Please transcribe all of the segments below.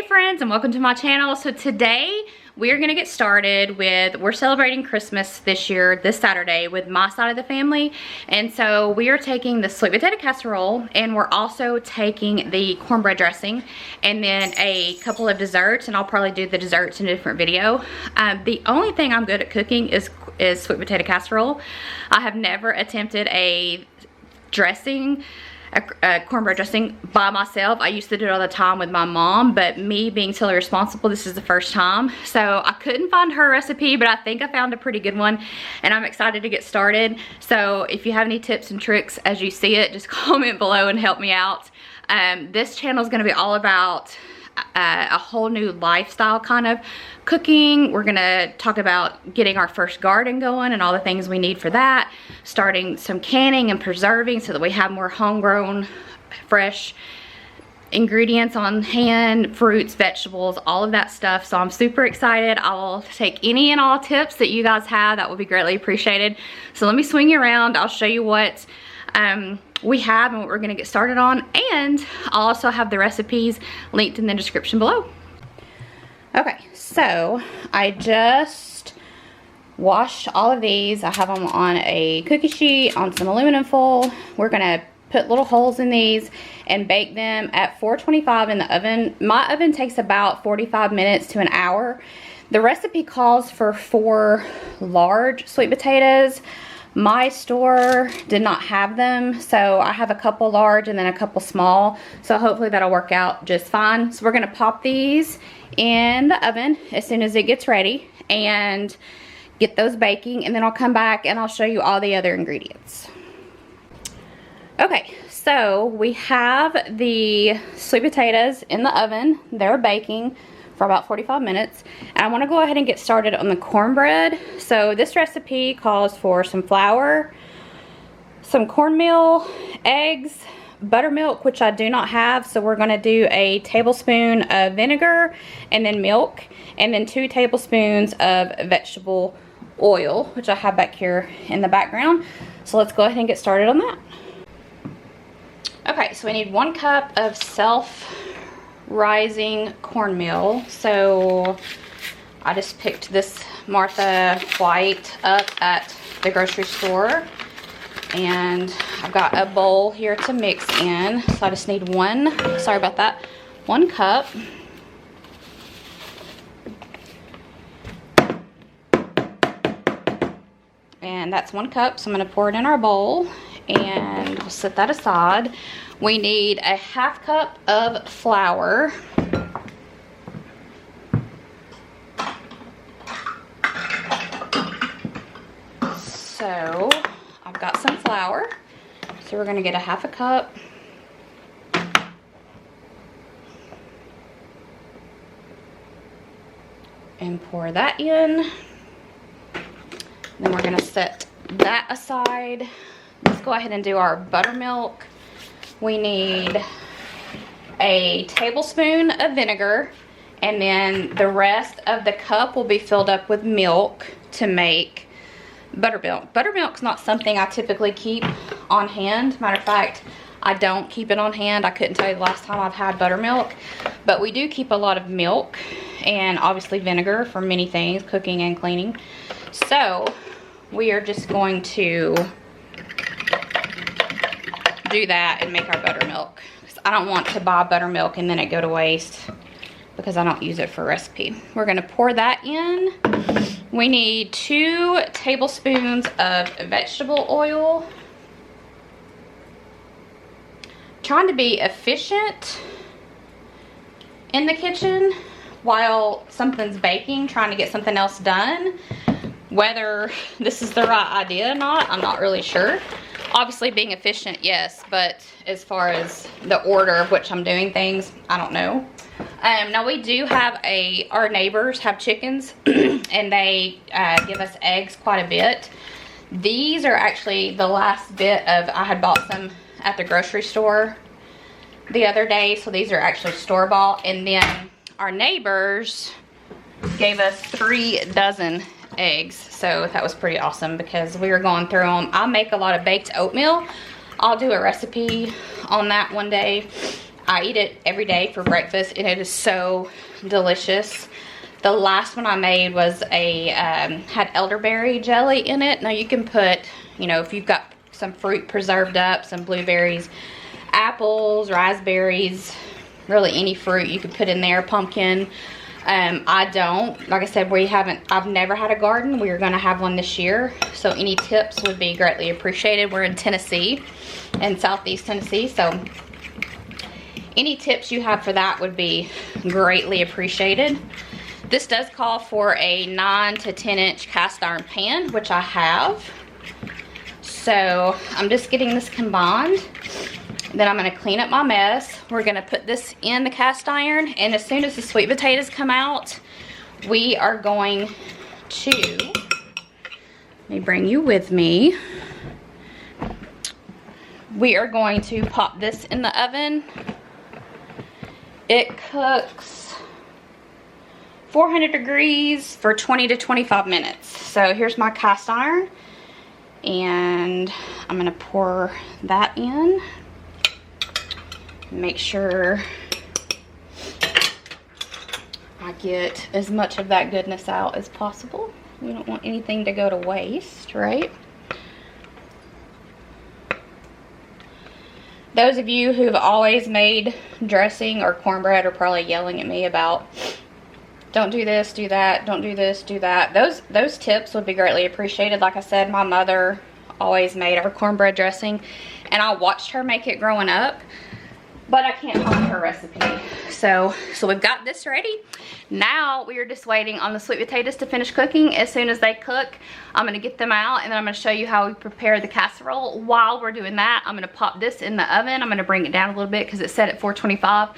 friends, and welcome to my channel. So today we are gonna get started with, we're celebrating Christmas this year, this Saturday, with my side of the family. And so we are taking the sweet potato casserole, and we're also taking the cornbread dressing, and then a couple of desserts, and I'll probably do the desserts in a different video. The only thing I'm good at cooking is sweet potato casserole. I have never attempted a dressing, a cornbread dressing by myself. I used to do it all the time with my mom, but me being totally responsible, this is the first time. So I couldn't find her recipe, but I think I found a pretty good one, and I'm excited to get started. So if you have any tips and tricks as you see it, just comment below and help me out. This channel is going to be all about a whole new lifestyle kind of cooking. We're gonna talk about getting our first garden going and all the things we need for that, starting some canning and preserving so that we have more homegrown fresh ingredients on hand, fruits, vegetables, all of that stuff. So I'm super excited. I'll take any and all tips that you guys have. That would be greatly appreciated. So let me swing you around. I'll show you what we have and what we're gonna get started on, and I'll also have the recipes linked in the description below. Okay, so I just washed all of these. I have them on a cookie sheet on some aluminum foil. We're gonna put little holes in these and bake them at 425 in the oven. My oven takes about 45 minutes to an hour. The recipe calls for 4 large sweet potatoes. My store did not have them, so I have a couple large and then a couple small, so hopefully that'll work out just fine. So we're gonna pop these in the oven as soon as it gets ready and get those baking, and then I'll come back and I'll show you all the other ingredients. Okay, so we have the sweet potatoes in the oven. They're baking for about 45 minutes, and I want to go ahead and get started on the cornbread. So this recipe calls for some flour, some cornmeal, eggs, buttermilk, which I do not have, so we're going to do a tablespoon of vinegar and then milk, and then 2 tablespoons of vegetable oil, which I have back here in the background. So let's go ahead and get started on that. Okay, so we need 1 cup of self-rising cornmeal. So I just picked this Martha White up at the grocery store, and I've got a bowl here to mix in. So I just need 1 cup. And that's 1 cup, so I'm going to pour it in our bowl and we'll set that aside. We need a 1/2 cup of flour. So I've got some flour, so we're going to get a 1/2 cup. And pour that in. Then we're going to set that aside. Let's go ahead and do our buttermilk. We need a tablespoon of vinegar, and then the rest of the cup will be filled up with milk to make buttermilk. Buttermilk's not something I typically keep on hand. Matter of fact, I don't keep it on hand. I couldn't tell you the last time I've had buttermilk, but we do keep a lot of milk and obviously vinegar for many things, cooking and cleaning. So we are just going to do that and make our buttermilk, because I don't want to buy buttermilk and then it go to waste because I don't use it for a recipe. We're going to pour that in. We need 2 tablespoons of vegetable oil. Trying to be efficient in the kitchen while something's baking, trying to get something else done. Whether this is the right idea or not, I'm not really sure. Obviously being efficient, yes, but as far as the order of which I'm doing things, I don't know. Now we do have our neighbors have chickens and they give us eggs quite a bit. These are actually the last bit of, I had bought some at the grocery store the other day, so these are actually store-bought. And then our neighbors gave us 3 dozen eggs, so that was pretty awesome because we were going through them. I make a lot of baked oatmeal. I'll do a recipe on that one day. I eat it every day for breakfast, and it is so delicious. The last one I made was had elderberry jelly in it. Now you can put, you know, if you've got some fruit preserved up, some blueberries, apples, raspberries, really any fruit you could put in there, pumpkin. I don't, like I said, I've never had a garden. We are gonna have one this year. So any tips would be greatly appreciated. We're in Tennessee, in Southeast Tennessee. So any tips you have for that would be greatly appreciated. This does call for a 9 to 10 inch cast iron pan, which I have. So I'm just getting this combined. Then I'm gonna clean up my mess. We're gonna put this in the cast iron, and as soon as the sweet potatoes come out, we are going to, let me bring you with me. We are going to pop this in the oven. It cooks 400 degrees for 20 to 25 minutes. So here's my cast iron, and I'm gonna pour that in. Make sure I get as much of that goodness out as possible. We don't want anything to go to waste, right? Those of you who've always made dressing or cornbread are probably yelling at me about, don't do this, do that, don't do this, do that. Those tips would be greatly appreciated. Like I said, my mother always made our cornbread dressing, and I watched her make it growing up, but I can't follow her recipe. So we've got this ready. Now we are just waiting on the sweet potatoes to finish cooking. As soon as they cook, I'm gonna get them out, and then I'm gonna show you how we prepare the casserole. While we're doing that, I'm gonna pop this in the oven. I'm gonna bring it down a little bit because it's set at 425.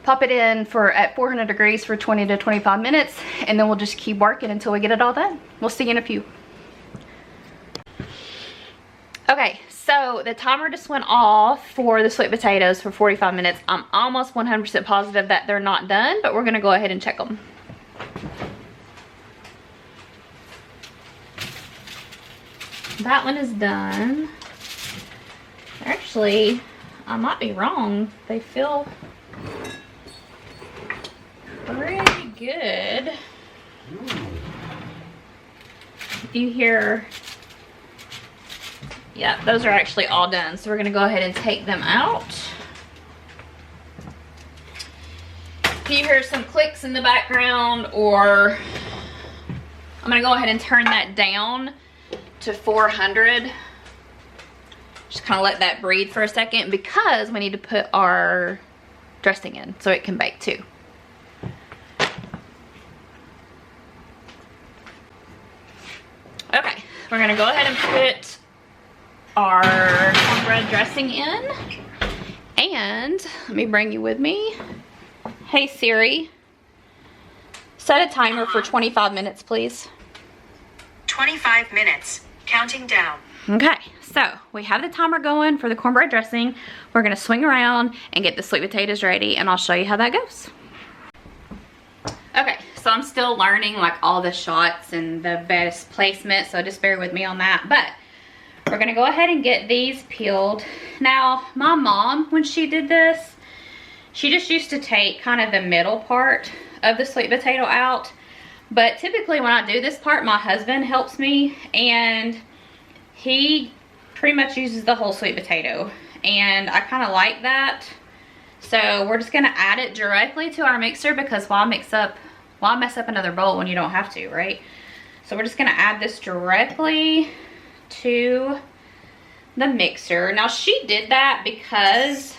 Pop it in at 400 degrees for 20 to 25 minutes, and then we'll just keep working until we get it all done. We'll see you in a few. Okay, so the timer just went off for the sweet potatoes for 45 minutes. I'm almost 100% positive that they're not done, but we're gonna go ahead and check them. That one is done. Actually, I might be wrong. They feel pretty good. If you hear, yeah, those are actually all done. So we're gonna go ahead and take them out. If you hear some clicks in the background, or I'm gonna go ahead and turn that down to 400. Just kind of let that breathe for a second, because we need to put our dressing in so it can bake too. Okay, we're gonna go ahead and put our cornbread dressing in, and let me bring you with me. Hey Siri, set a timer for 25 minutes, please. 25 minutes, counting down. Okay, so we have the timer going for the cornbread dressing. We're gonna swing around and get the sweet potatoes ready, and I'll show you how that goes. Okay, so I'm still learning like all the shots and the best placement, so just bear with me on that. But we're gonna go ahead and get these peeled. Now, my mom, when she did this, she just used to take kind of the middle part of the sweet potato out. But typically when I do this part, my husband helps me, and he pretty much uses the whole sweet potato, and I kind of like that. So we're just gonna add it directly to our mixer, because why mess up another bowl when you don't have to, right? So we're just gonna add this directly to the mixer. Now she did that because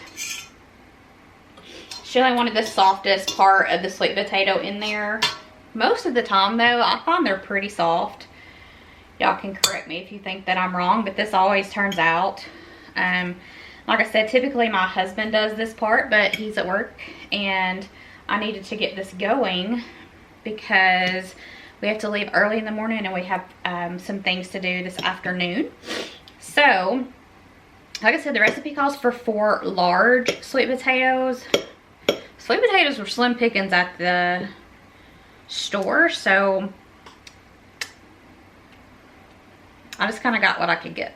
she only wanted the softest part of the sweet potato in there. Most of the time though, I find they're pretty soft. Y'all can correct me if you think that I'm wrong, but this always turns out. Like I said, typically my husband does this part, but he's at work, and I needed to get this going because we have to leave early in the morning, and we have some things to do this afternoon. So, like I said, the recipe calls for 4 large sweet potatoes. Sweet potatoes were slim pickings at the store, so I just kind of got what I could get.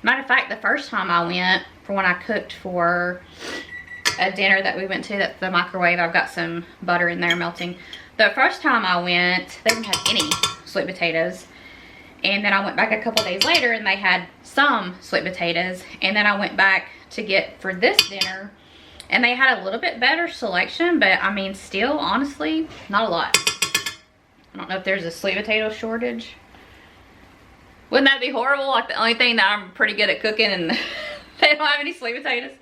Matter of fact, the first time I went, for when I cooked for a dinner that we went to. That's the microwave. I've got some butter in there melting. The first time I went, they didn't have any sweet potatoes. And then I went back a couple days later and they had some sweet potatoes. And then I went back to get for this dinner and they had a little bit better selection, but I mean, still, honestly, not a lot. I don't know if there's a sweet potato shortage. Wouldn't that be horrible? Like, the only thing that I'm pretty good at cooking and they don't have any sweet potatoes.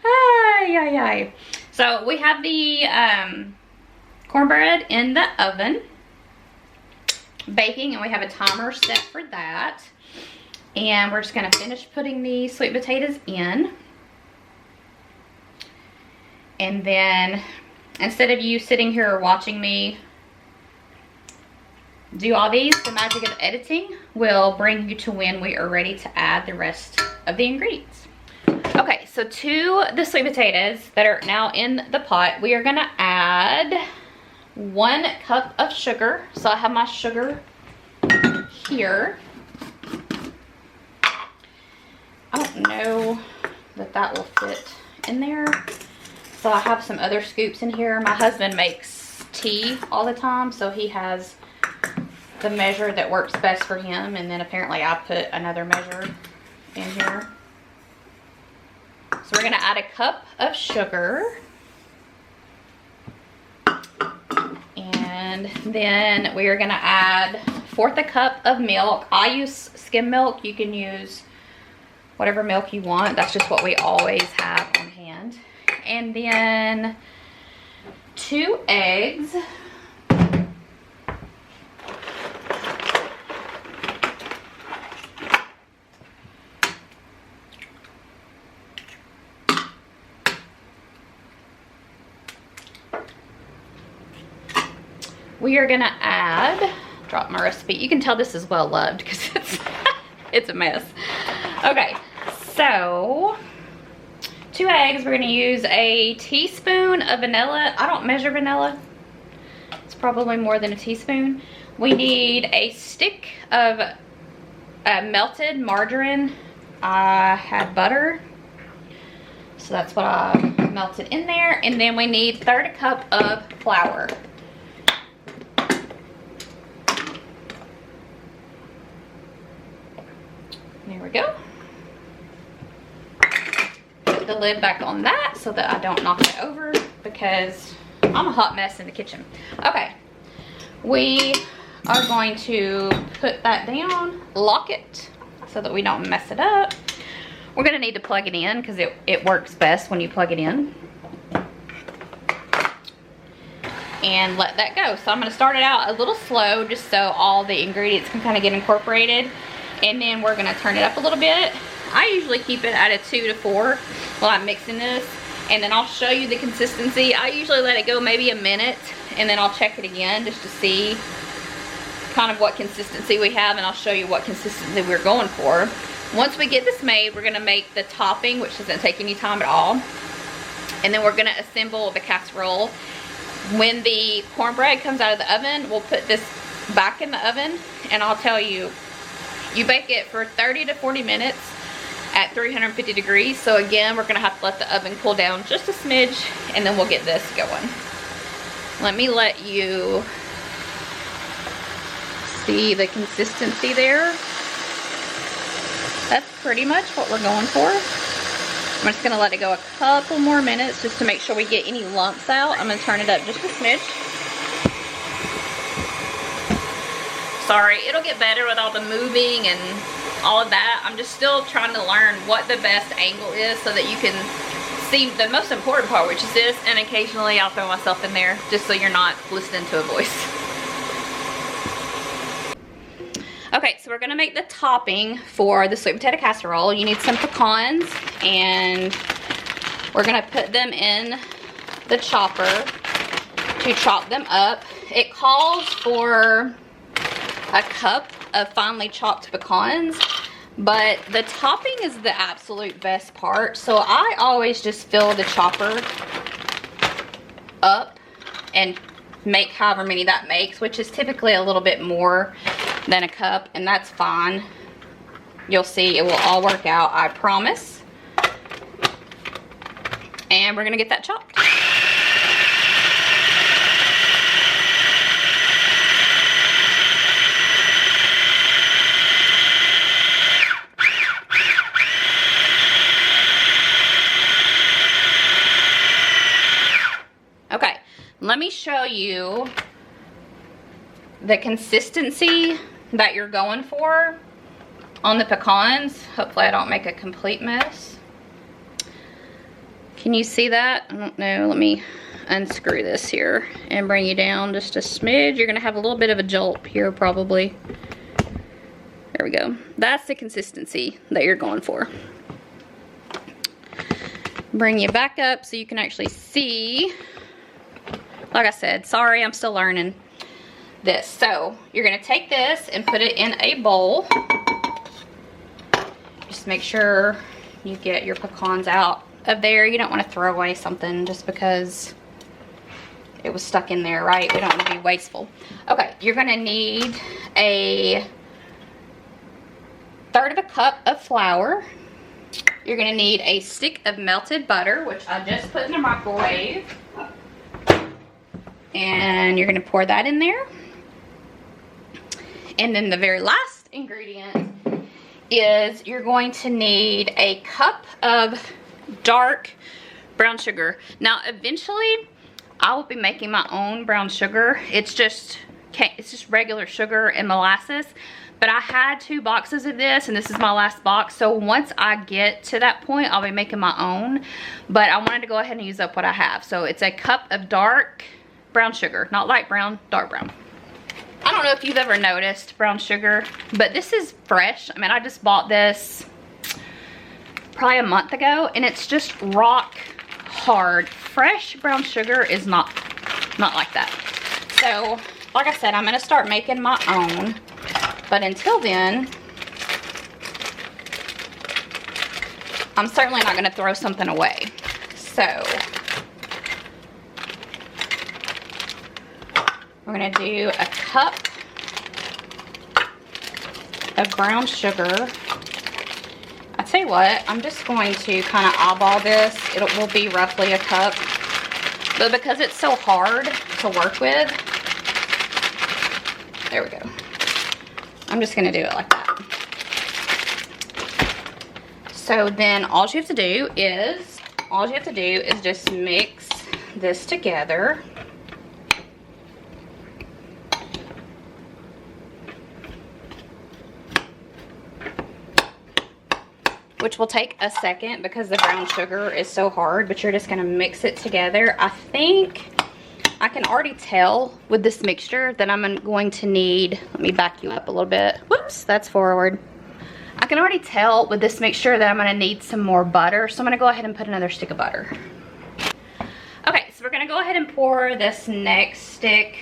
Ay, ay, ay. So we have the cornbread in the oven baking, and we have a timer set for that. And we're just gonna finish putting the sweet potatoes in. And then instead of you sitting here watching me do all these, the magic of editing will bring you to when we are ready to add the rest of the ingredients. Okay, so to the sweet potatoes that are now in the pot, we are gonna add 1 cup of sugar. So I have my sugar here. I don't know that that will fit in there. So I have some other scoops in here. My husband makes tea all the time, so he has the measure that works best for him, and then apparently I put another measure in here. So we're gonna add a cup of sugar. And then we are gonna add 1/4 cup of milk. I use skim milk. You can use whatever milk you want. That's just what we always have on hand. And then 2 eggs. We are gonna add, drop my recipe. You can tell this is well loved because it's a mess. Okay, so 2 eggs. We're gonna use a teaspoon of vanilla. I don't measure vanilla. It's probably more than a teaspoon. We need a stick of melted margarine. I had butter, so that's what I melted in there. And then we need 1/3 cup of flour. There we go. Put the lid back on that so that I don't knock it over because I'm a hot mess in the kitchen. Okay, we are going to put that down, lock it so that we don't mess it up. We're gonna need to plug it in because it works best when you plug it in. And let that go. So I'm gonna start it out a little slow just so all the ingredients can kind of get incorporated. And then we're gonna turn it up a little bit. I usually keep it at a 2 to 4 while I'm mixing this. And then I'll show you the consistency. I usually let it go maybe a minute and then I'll check it again just to see kind of what consistency we have, and I'll show you what consistency we're going for. Once we get this made, we're gonna make the topping, which doesn't take any time at all. And then we're gonna assemble the casserole. When the cornbread comes out of the oven, we'll put this back in the oven, and I'll tell you, you bake it for 30 to 40 minutes at 350 degrees. So again, we're gonna have to let the oven cool down just a smidge, and then we'll get this going. Let me let you see the consistency there. That's pretty much what we're going for. I'm just gonna let it go a couple more minutes just to make sure we get any lumps out. I'm gonna turn it up just a smidge. Sorry, it'll get better with all the moving and all of that. I'm just still trying to learn what the best angle is so that you can see the most important part, which is this, and occasionally I'll throw myself in there just so you're not listening to a voice. Okay, so we're gonna make the topping for the sweet potato casserole. You need some pecans, and we're gonna put them in the chopper to chop them up. It calls for a cup of finely chopped pecans, but the topping is the absolute best part. So I always just fill the chopper up and make however many that makes, which is typically a little bit more than a cup, and that's fine. You'll see it will all work out, I promise. and we're gonna get that chopped. Okay, let me show you the consistency that you're going for on the pecans. Hopefully I don't make a complete mess. Can you see that? I don't know, let me unscrew this here and bring you down just a smidge. You're gonna have a little bit of a jolt here probably. There we go. That's the consistency that you're going for. Bring you back up so you can actually see. Like I said, sorry, I'm still learning this. So you're gonna take this and put it in a bowl. Just make sure you get your pecans out of there. You don't want to throw away something just because it was stuck in there, right? We don't want to be wasteful. Okay, you're gonna need a 1/3 cup of flour. You're gonna need a stick of melted butter, which I just put in the microwave. And you're gonna pour that in there. And then the very last ingredient is you're going to need a cup of dark brown sugar. Now eventually I will be making my own brown sugar. It's just regular sugar and molasses. But I had 2 boxes of this and this is my last box. So once I get to that point, I'll be making my own. But I wanted to go ahead and use up what I have. So it's a cup of dark brown sugar, not light brown, dark brown. I don't know if you've ever noticed brown sugar, but this is fresh. I mean, I just bought this probably a month ago and it's just rock hard. Fresh brown sugar is not like that. So, like I said, I'm gonna start making my own, but until then, I'm certainly not gonna throw something away. So, we're gonna do a cup of brown sugar. I tell you what, I'm just going to kind of eyeball this. It will be roughly a cup. But because it's so hard to work with, there we go. I'm just gonna do it like that. So then all you have to do is just mix this together. Which will take a second because the brown sugar is so hard, but you're just gonna mix it together. I think I can already tell with this mixture that I'm going to need, let me back you up a little bit. Whoops, that's forward. I can already tell with this mixture that I'm gonna need some more butter, so I'm gonna go ahead and put another stick of butter. Okay, so we're gonna go ahead and pour this next stick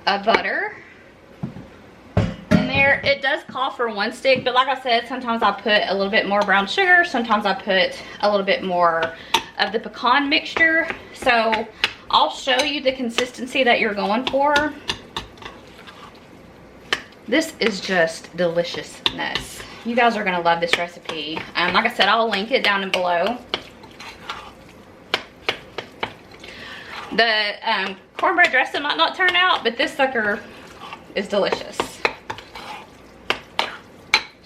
of butter in there. It does call for 1 stick, but like I said, sometimes I put a little bit more brown sugar, sometimes I put a little bit more of the pecan mixture. So I'll show you the consistency that you're going for. This is just deliciousness. You guys are gonna love this recipe. Like I said, I'll link it down below. The cornbread dressing might not turn out, but this sucker is delicious.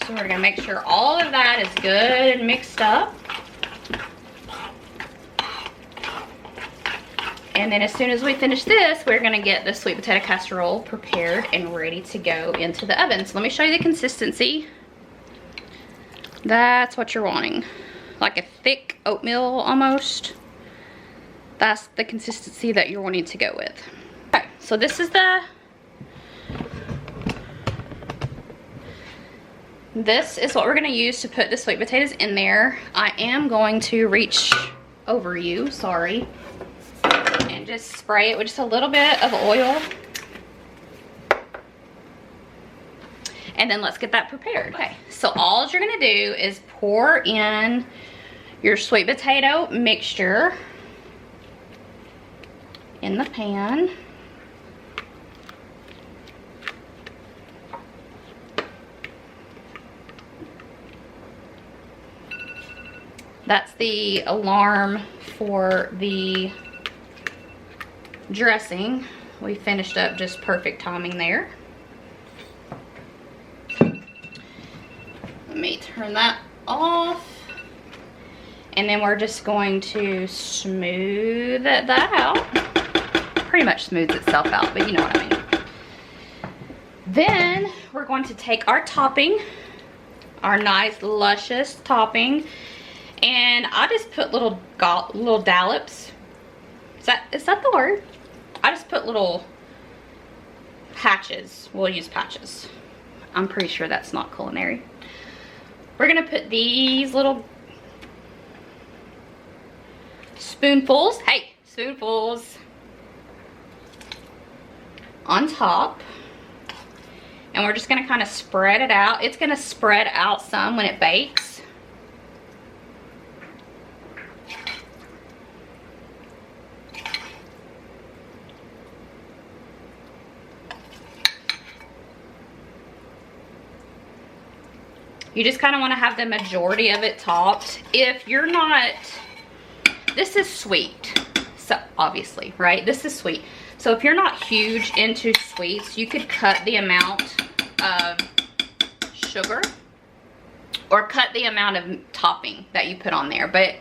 So we're gonna make sure all of that is good and mixed up. And then as soon as we finish this, we're gonna get the sweet potato casserole prepared and ready to go into the oven. So let me show you the consistency. That's what you're wanting. Like a thick oatmeal almost. That's the consistency that you're wanting to go with. Okay, so this is what we're gonna use to put the sweet potatoes in there. I am going to reach over you, sorry, and just spray it with just a little bit of oil. And then let's get that prepared. Okay, so all you're gonna do is pour in your sweet potato mixture in the pan. That's the alarm for the dressing. We finished up just perfect timing there. Let me turn that off. And then we're just going to smooth that out. Pretty much smooths itself out, but you know what I mean. Then we're going to take our topping, our nice luscious topping, and I just put little dollops. Is that the word? I just put little patches. We'll use patches. I'm pretty sure that's not culinary. We're gonna put these little spoonfuls, on top. And we're just gonna kind of spread it out. It's gonna spread out some when it bakes. You just kind of want to have the majority of it topped. If you're not, this is sweet, so obviously, right? This is sweet. So if you're not huge into sweets, you could cut the amount of sugar or cut the amount of topping that you put on there. But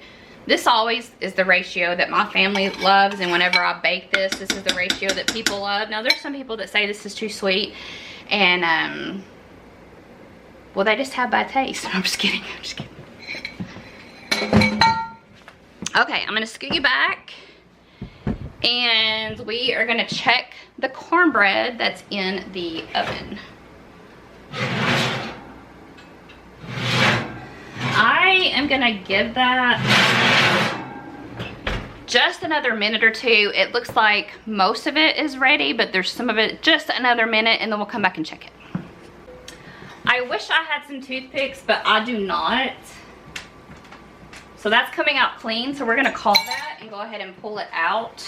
this always is the ratio that my family loves, and whenever I bake this, this is the ratio that people love. Now there's some people that say this is too sweet, and well, they just have bad taste. I'm just kidding. I'm just kidding. Okay, I'm gonna scoot you back, and we are gonna check the cornbread that's in the oven. I am gonna give that just another minute or two. It looks like most of it is ready, but there's some of it, just another minute, and then we'll come back and check it. I wish I had some toothpicks, but I do not. So that's coming out clean, so we're gonna call that and go ahead and pull it out.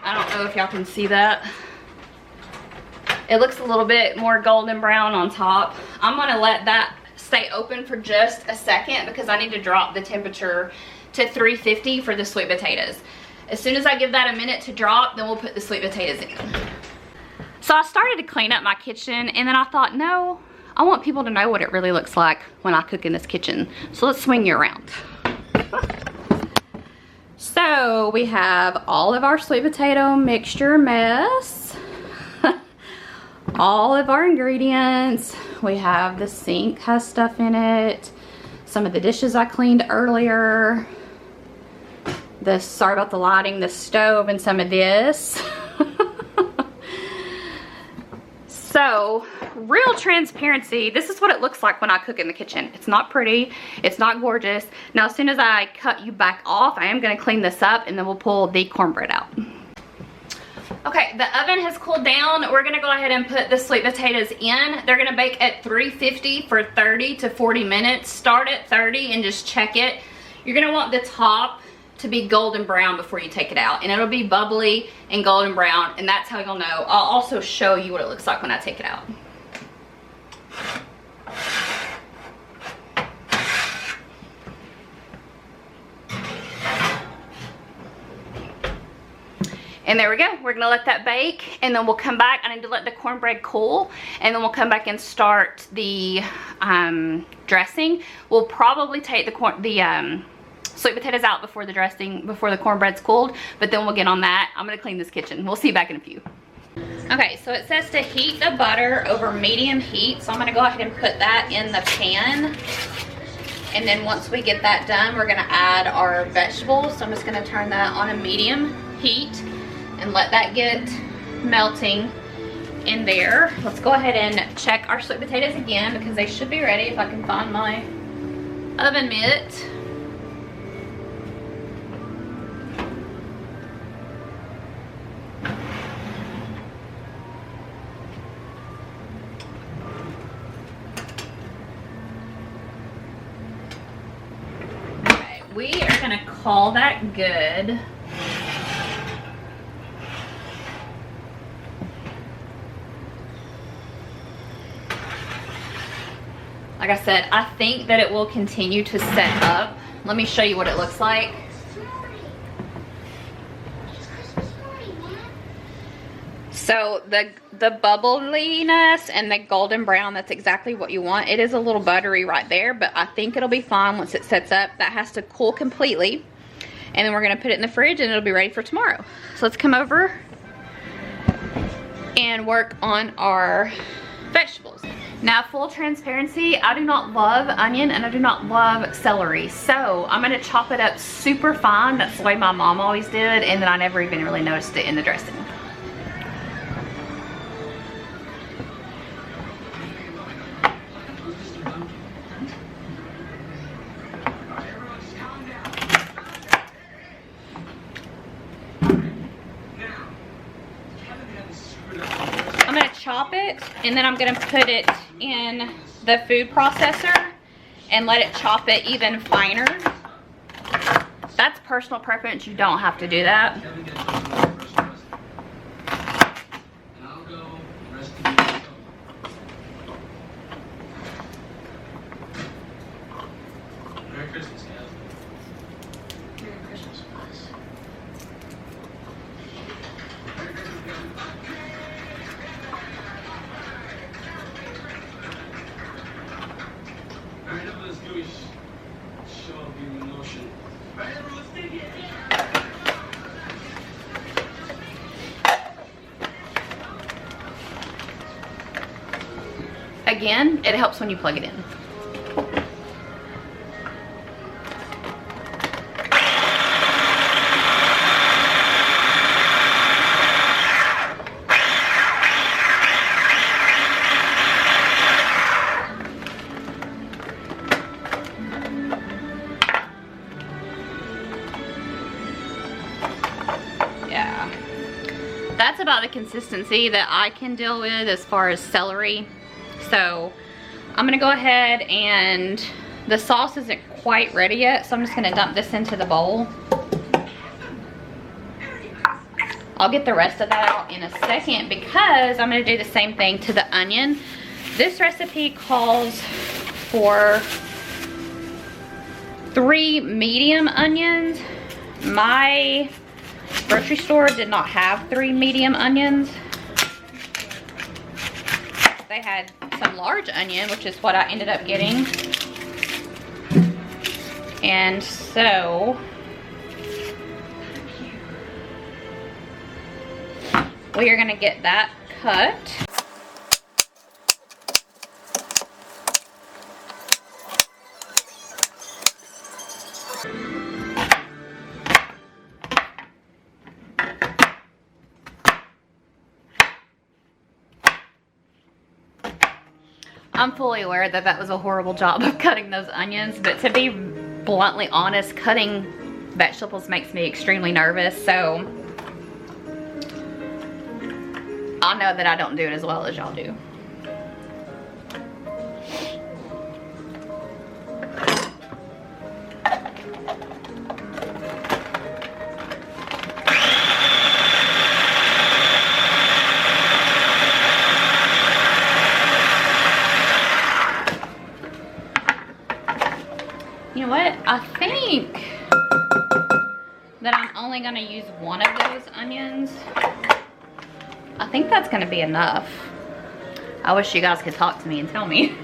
I don't know if y'all can see that. It looks a little bit more golden brown on top. I'm gonna let that stay open for just a second because I need to drop the temperature to 350 for the sweet potatoes. As soon as I give that a minute to drop, then we'll put the sweet potatoes in. So I started to clean up my kitchen, and then I thought, no, I want people to know what it really looks like when I cook in this kitchen. So let's swing you around. So we have all of our sweet potato mixture mess. All of our ingredients. We have the sink has stuff in it. Some of the dishes I cleaned earlier. Sorry about the lighting, the stove, and some of this. So, real transparency, this is what it looks like when I cook in the kitchen. It's not pretty, it's not gorgeous. Now, as soon as I cut you back off, I am gonna clean this up, and then we'll pull the cornbread out. Okay, the oven has cooled down. We're gonna go ahead and put the sweet potatoes in. They're gonna bake at 350 for 30 to 40 minutes. Start at 30 and just check it. You're gonna want the top to be golden brown before you take it out, and it'll be bubbly and golden brown, and that's how you'll know. I'll also show you what it looks like when I take it out. And there we go. We're gonna let that bake, and then we'll come back. I need to let the cornbread cool, and then we'll come back and start the dressing. We'll probably take the sweet potatoes out before the dressing, before the cornbread's cooled, but then we'll get on that. I'm gonna clean this kitchen. We'll see you back in a few. Okay, so it says to heat the butter over medium heat, so I'm gonna go ahead and put that in the pan. And then once we get that done, we're gonna add our vegetables. So I'm just gonna turn that on a medium heat and let that get melting in there. Let's go ahead and check our sweet potatoes again because they should be ready if I can find my oven mitt. Okay, we are gonna call that good. Like I said, I think that it will continue to set up. Let me show you what it looks like. So the bubbliness and the golden brown, that's exactly what you want. It is a little buttery right there, but I think it'll be fine once it sets up. That has to cool completely. And then we're gonna put it in the fridge and it'll be ready for tomorrow. So let's come over and work on our vegetables. Now, full transparency, I do not love onion and I do not love celery. So I'm gonna chop it up super fine. That's the way my mom always did, and then I never even really noticed it in the dressing. I'm gonna chop it and then I'm gonna put it in the food processor and let it chop it even finer. That's personal preference, you don't have to do that. Merry Christmas, guys. Merry Christmas. Alright, now let's do a show of your emotion. Alright, everyone, let's take it. Again, it helps when you plug it in. Yeah, that's about the consistency that I can deal with as far as celery. So I'm gonna go ahead, and the sauce isn't quite ready yet, so I'm just gonna dump this into the bowl. I'll get the rest of that out in a second because I'm gonna do the same thing to the onion. This recipe calls for 3 medium onions. My grocery store did not have 3 medium onions. They had some large onion, which is what I ended up getting. And so we are gonna get that cut. I'm fully aware that that was a horrible job of cutting those onions, but to be bluntly honest, cutting vegetables makes me extremely nervous, so I know that I don't do it as well as y'all do. You know what? I think that I'm only gonna use one of those onions. I think that's gonna be enough. I wish you guys could talk to me and tell me.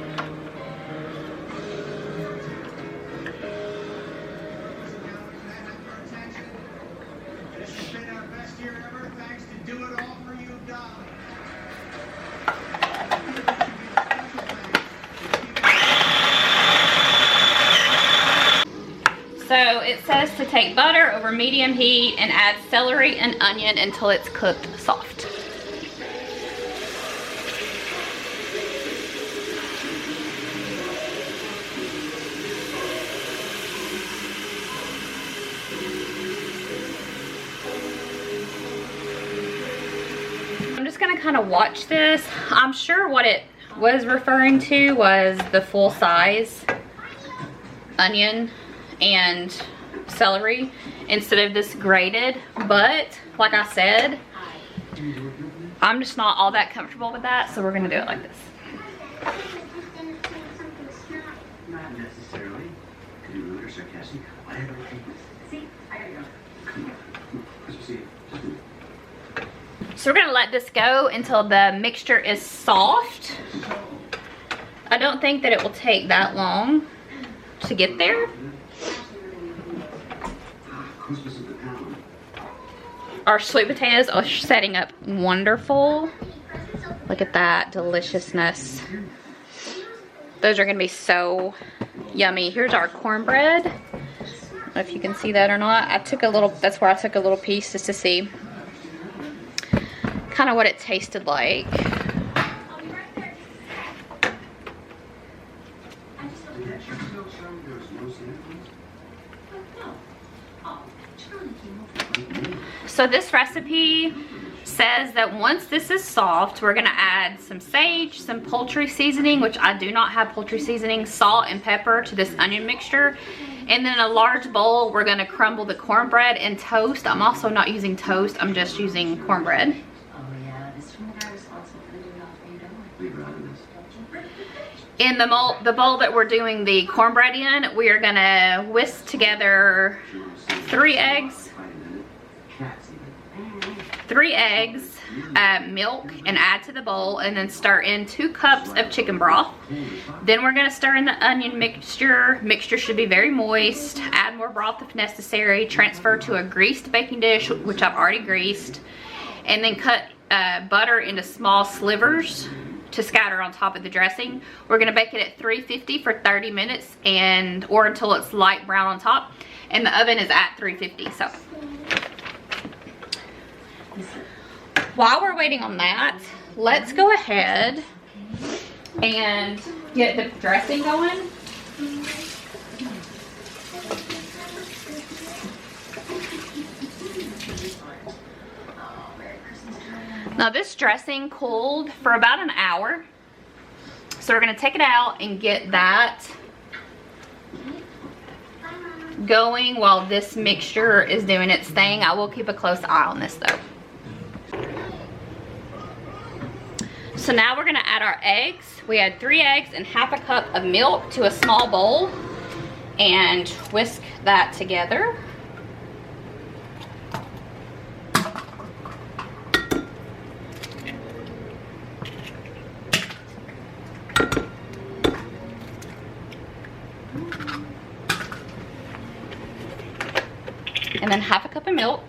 This has been our best year ever. Thanks to Do It All for You, darling. So it says to take butter over medium heat and add celery and onion until it's cooked soft. I'm just gonna kind of watch this. I'm sure what it was referring to was the full size onion and celery instead of this grated, but like I said, I'm just not all that comfortable with that, so we're gonna do it like this. water, Sir Cassie. Whatever it takes. See, I gotta go. Come on. Let's see. Just a minute. So we're gonna let this go until the mixture is soft. I don't think that it will take that long to get there. Christmas is the town. Our sweet potatoes are setting up wonderful. Look at that deliciousness. Those are gonna be so yummy. Here's our cornbread. I don't know if you can see that or not. I took a little, that's where I took a little piece just to see kind of what it tasted like. So this recipe says that once this is soft, we're gonna add some sage, some poultry seasoning, which I do not have poultry seasoning, salt and pepper to this onion mixture. And then in a large bowl, we're gonna crumble the cornbread and toast. I'm also not using toast, I'm just using cornbread. In the bowl that we're doing the cornbread in, we are gonna whisk together 3 eggs, milk, and add to the bowl, and then stir in 2 cups of chicken broth. Then we're gonna stir in the onion mixture. Mixture should be very moist. Add more broth if necessary. Transfer to a greased baking dish, which I've already greased, and then cut butter into small slivers to scatter on top of the dressing. We're gonna bake it at 350 for 30 minutes or until it's light brown on top, and the oven is at 350. So while we're waiting on that, let's go ahead and get the dressing going. Now this dressing cooled for about an hour. So we're gonna take it out and get that going while this mixture is doing its thing. I will keep a close eye on this though. So now we're gonna add our eggs. We had 3 eggs and half a cup of milk to a small bowl and whisk that together. And then half a cup of milk.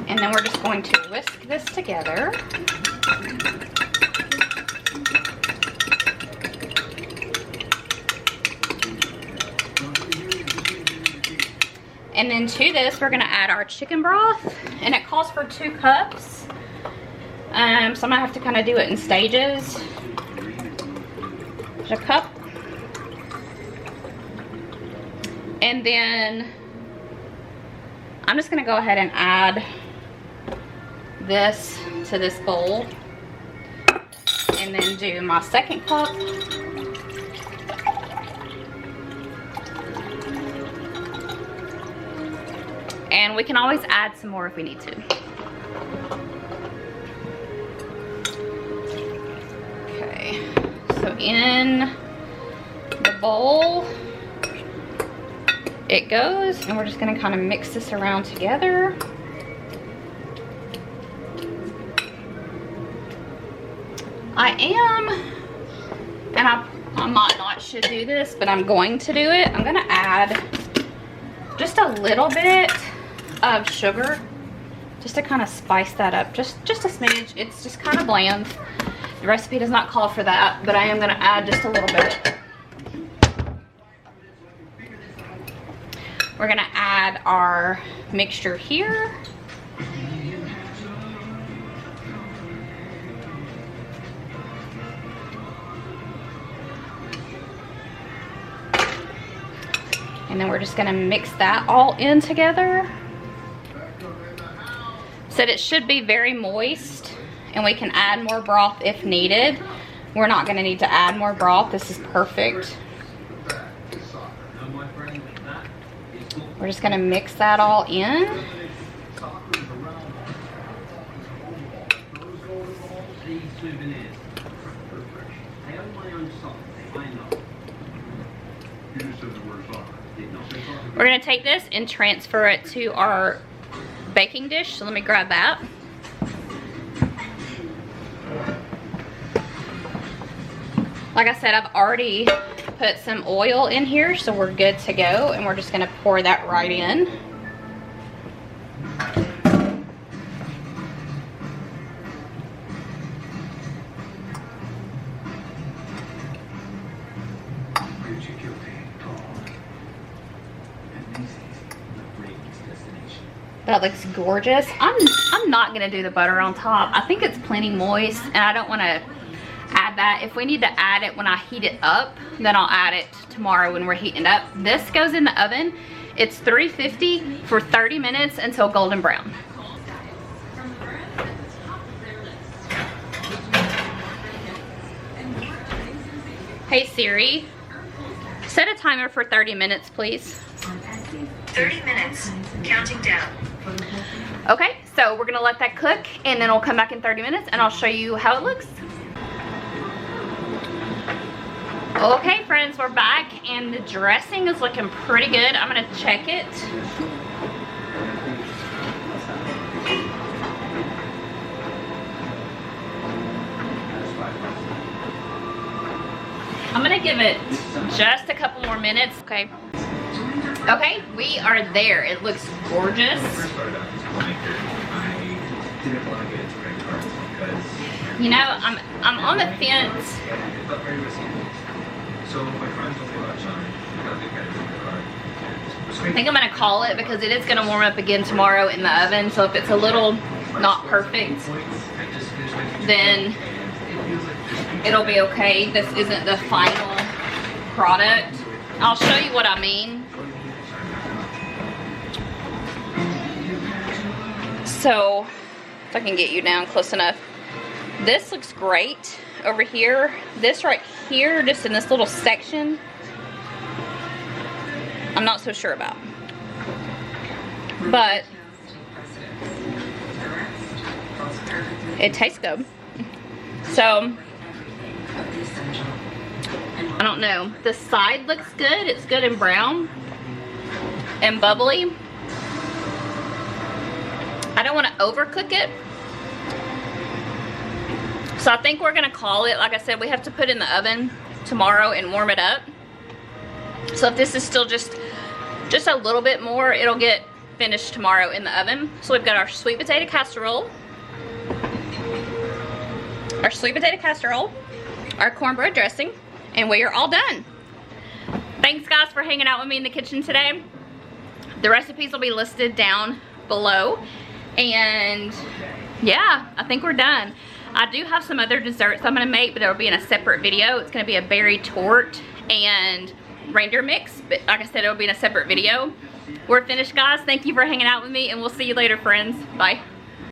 And then we're just going to whisk this together. And then to this, we're gonna add our chicken broth, and it calls for 2 cups. So I'm gonna have to kind of do it in stages. There's a cup. And then I'm just gonna go ahead and add this to this bowl. And then do my 2nd cup. And we can always add some more if we need to. Okay, so in the bowl it goes, and we're just gonna kind of mix this around together. I am, and I might not should do this, but I'm going to do it. I'm gonna add just a little bit of sugar just to kind of spice that up, just a smidge. It's just kind of bland. The recipe does not call for that, but I am going to add just a little bit. We're going to add our mixture here. And then we're just going to mix that all in together. Said it should be very moist, and we can add more broth if needed. We're not going to need to add more broth. This is perfect. We're just gonna mix that all in. We're gonna take this and transfer it to our baking dish. So let me grab that. Like I said, I've already put some oil in here, so we're good to go. And we're just gonna pour that right in. That looks gorgeous. I'm not gonna do the butter on top. I think it's plenty moist and I don't wanna add that. If we need to add it when I heat it up, then I'll add it tomorrow when we're heating it up. This goes in the oven. It's 350 for 30 minutes until golden brown. Hey Siri, set a timer for 30 minutes, please. 30 minutes, counting down. Okay, so we're gonna let that cook and then we'll come back in 30 minutes and I'll show you how it looks. Okay friends, we're back and the dressing is looking pretty good. I'm gonna check it. I'm gonna give it just a couple more minutes, okay? Okay, we are there. It looks gorgeous. You know, I'm on the fence. I think I'm gonna call it because it is gonna warm up again tomorrow in the oven. So if it's a little not perfect, then it'll be okay. This isn't the final product. I'll show you what I mean. So, if I can get you down close enough. This looks great over here. This right here, just in this little section, I'm not so sure about. But it tastes good. So, I don't know. The side looks good. It's good and brown and bubbly. I don't want to overcook it. So I think we're gonna call it. Like I said, we have to put it in the oven tomorrow and warm it up. So if this is still just a little bit more, it'll get finished tomorrow in the oven. So we've got our sweet potato casserole, our cornbread dressing, and we are all done. Thanks guys for hanging out with me in the kitchen today. The recipes will be listed down below. And yeah, I think we're done. I do have some other desserts I'm gonna make, but it'll be in a separate video. It's gonna be a berry tort and reindeer mix, but like I said, it'll be in a separate video. We're finished guys. Thank you for hanging out with me and we'll see you later friends. Bye.